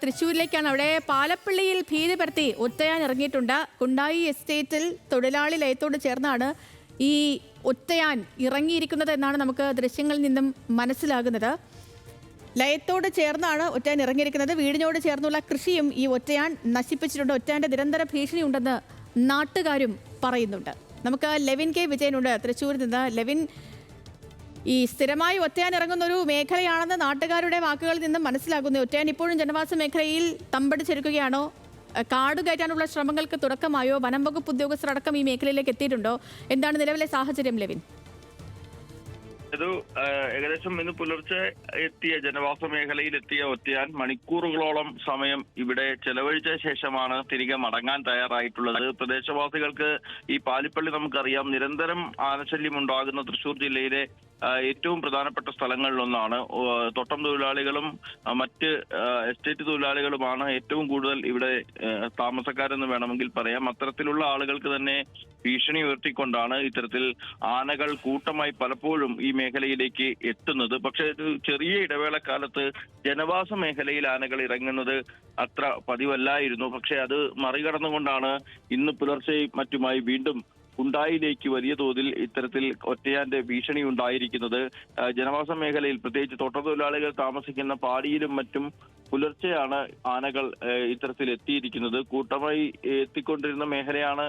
തൃശ്ശൂരിലേക്കാണ്. അവിടെ പാലപ്പള്ളിയിൽ ഭീതി പരത്തി ഒറ്റയാൻ ഇറങ്ങിയിട്ടുണ്ട്. കുണ്ടായി എസ്റ്റേറ്റിൽ തൊഴിലാളി ലയത്തോട് ചേർന്നാണ് ഈ ഒറ്റയാൻ ഇറങ്ങിയിരിക്കുന്നത് എന്നാണ് നമുക്ക് ദൃശ്യങ്ങളിൽ നിന്നും മനസ്സിലാകുന്നത്. ലയത്തോട് ചേർന്നാണ് ഒറ്റയാൻ ഇറങ്ങിയിരിക്കുന്നത്. വീടിനോട് ചേർന്നുള്ള കൃഷിയും ഈ ഒറ്റയാൻ നശിപ്പിച്ചിട്ടുണ്ട്. ഒറ്റയാന്റെ നിരന്തര ഭീഷണി ഉണ്ടെന്ന് നാട്ടുകാരും പറയുന്നുണ്ട്. നമുക്ക് ലെവിൻ കെ വിജയനുണ്ട് തൃശ്ശൂരിൽ നിന്ന്. ലെവിൻ, ഈ സ്ഥിരമായി ഒറ്റയാൻ ഇറങ്ങുന്ന ഒരു മേഖലയാണെന്ന് നാട്ടുകാരുടെ വാക്കുകളിൽ നിന്നും മനസ്സിലാകുന്നു. ഒറ്റയാൻ ഇപ്പോഴും ജനവാസ മേഖലയിൽ തമ്പടിച്ചെടുക്കുകയാണോ? കാട് കയറ്റാനുള്ള ശ്രമങ്ങൾക്ക് തുടക്കമായോ? വനം വകുപ്പ് ഉദ്യോഗസ്ഥർ അടക്കം ഈ മേഖലയിലേക്ക് എത്തിയിട്ടുണ്ടോ? എന്താണ് നിലവിലെ സാഹചര്യം ലെവിൻ? ഏകദേശം ഇന്ന് പുലർച്ചെ എത്തിയ ജനവാസ മേഖലയിൽ എത്തിയ ഒറ്റയാൻ മണിക്കൂറുകളോളം സമയം ഇവിടെ ചെലവഴിച്ച ശേഷമാണ് തിരികെ മടങ്ങാൻ തയ്യാറായിട്ടുള്ളത്. പ്രദേശവാസികൾക്ക് ഈ പാലിപ്പള്ളി നമുക്കറിയാം നിരന്തരം ആനശല്യം ഉണ്ടാകുന്ന തൃശ്ശൂർ ജില്ലയിലെ ഏറ്റവും പ്രധാനപ്പെട്ട സ്ഥലങ്ങളിലൊന്നാണ്. തോട്ടം തൊഴിലാളികളും മറ്റ് എസ്റ്റേറ്റ് തൊഴിലാളികളുമാണ് ഏറ്റവും കൂടുതൽ ഇവിടെ താമസക്കാരെന്ന് വേണമെങ്കിൽ പറയാം. അത്തരത്തിലുള്ള ആളുകൾക്ക് തന്നെ ഭീഷണി ഉയർത്തിക്കൊണ്ടാണ് ഇത്തരത്തിൽ ആനകൾ കൂട്ടമായി പലപ്പോഴും ഈ മേഖലയിലേക്ക് എത്തുന്നത്. പക്ഷേ ചെറിയ ഇടവേളക്കാലത്ത് ജനവാസ മേഖലയിൽ ആനകൾ ഇറങ്ങുന്നത് അത്ര പതിവല്ലായിരുന്നു. പക്ഷെ അത് മറികടന്നുകൊണ്ടാണ് ഇന്ന് പുലർച്ചെ മറ്റുമായി വീണ്ടും കുണ്ടായിലേക്ക് വലിയ തോതിൽ ഇത്തരത്തിൽ ഒറ്റയാന്റെ ഭീഷണി ഉണ്ടായിരിക്കുന്നത്. ജനവാസ മേഖലയിൽ പ്രത്യേകിച്ച് തോട്ടത്തൊഴിലാളികൾ താമസിക്കുന്ന പാടിയിലും മറ്റും പുലർച്ചെയാണ് ആനകൾ ഇത്തരത്തിൽ എത്തിയിരിക്കുന്നത്. കൂട്ടമായി എത്തിക്കൊണ്ടിരുന്ന മേഖലയാണ്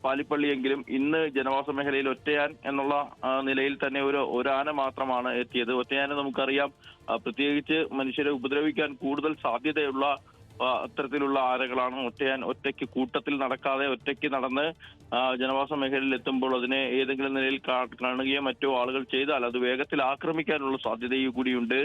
പാലിപ്പള്ളിയെങ്കിലും ഇന്ന് ജനവാസ മേഖലയിൽ ഒറ്റയാൻ എന്നുള്ള നിലയിൽ തന്നെ ഒരു ആന മാത്രമാണ് എത്തിയത്. ഒറ്റയാനെ നമുക്കറിയാം പ്രത്യേകിച്ച് മനുഷ്യരെ ഉപദ്രവിക്കാൻ കൂടുതൽ സാധ്യതയുള്ള അത്തരത്തിലുള്ള ആനകളാണ്. ഒറ്റയാൻ ഒറ്റയ്ക്ക് കൂട്ടത്തിൽ നടക്കാതെ ഒറ്റയ്ക്ക് നടന്ന് ജനവാസ മേഖലയിൽ എത്തുമ്പോൾ അതിനെ ഏതെങ്കിലും നിലയിൽ കാണുകയോ മറ്റോ ആളുകൾ ചെയ്താൽ അത് വേഗത്തിൽ ആക്രമിക്കാനുള്ള സാധ്യതയും കൂടിയുണ്ട്.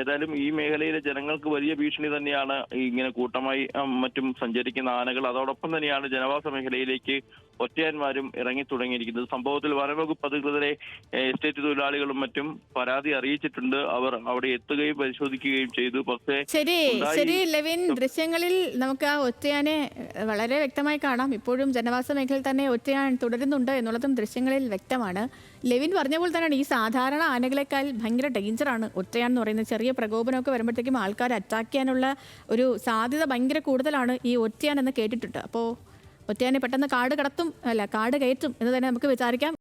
ഏതായാലും ഈ മേഖലയിലെ ജനങ്ങൾക്ക് വലിയ ഭീഷണി തന്നെയാണ് ഇങ്ങനെ കൂട്ടമായി മറ്റും സഞ്ചരിക്കുന്ന ആനകൾ. അതോടൊപ്പം തന്നെയാണ് ജനവാസ മേഖലയിലേക്ക് ഒറ്റയാന്മാരും ഇറങ്ങി തുടങ്ങിയിരിക്കുന്നത്. സംഭവത്തിൽ വനംവകുപ്പ് അധികൃതരെ എസ്റ്റേറ്റ് തൊഴിലാളികളും മറ്റും പരാതി അറിയിച്ചിട്ടുണ്ട്. അവർ അവിടെ എത്തുകയും പരിശോധിക്കുകയും ചെയ്തു. പക്ഷേ ശരി ലെവിൻ, ദൃശ്യങ്ങളിൽ നമുക്ക് ആ ഒറ്റയാനെ വളരെ വ്യക്തമായി കാണാം. ഇപ്പോഴും ജനവാസ മേഖലയിൽ തന്നെ ഒറ്റയാൻ തുടരുന്നുണ്ട് എന്നുള്ളതും ദൃശ്യങ്ങളിൽ വ്യക്തമാണ്. ലെവിൻ പറഞ്ഞ പോലെ തന്നെയാണ് ഈ സാധാരണ ആനകളെക്കാൾ ഭയങ്കര ഡേഞ്ചറാണ് ഒറ്റയാൻ എന്ന് പറയുന്നത്. ചെറിയ പ്രകോപനമൊക്കെ വരുമ്പോഴത്തേക്കും ആൾക്കാർ അറ്റാക്ക് ചെയ്യാനുള്ള ഒരു സാധ്യത ഭയങ്കര കൂടുതലാണ് ഈ ഒറ്റയാൻ എന്ന് കേട്ടിട്ടുണ്ട്. അപ്പോൾ ഒറ്റയാനെ പെട്ടെന്ന് കാട് കയറ്റും എന്ന് തന്നെ നമുക്ക് വിചാരിക്കാം.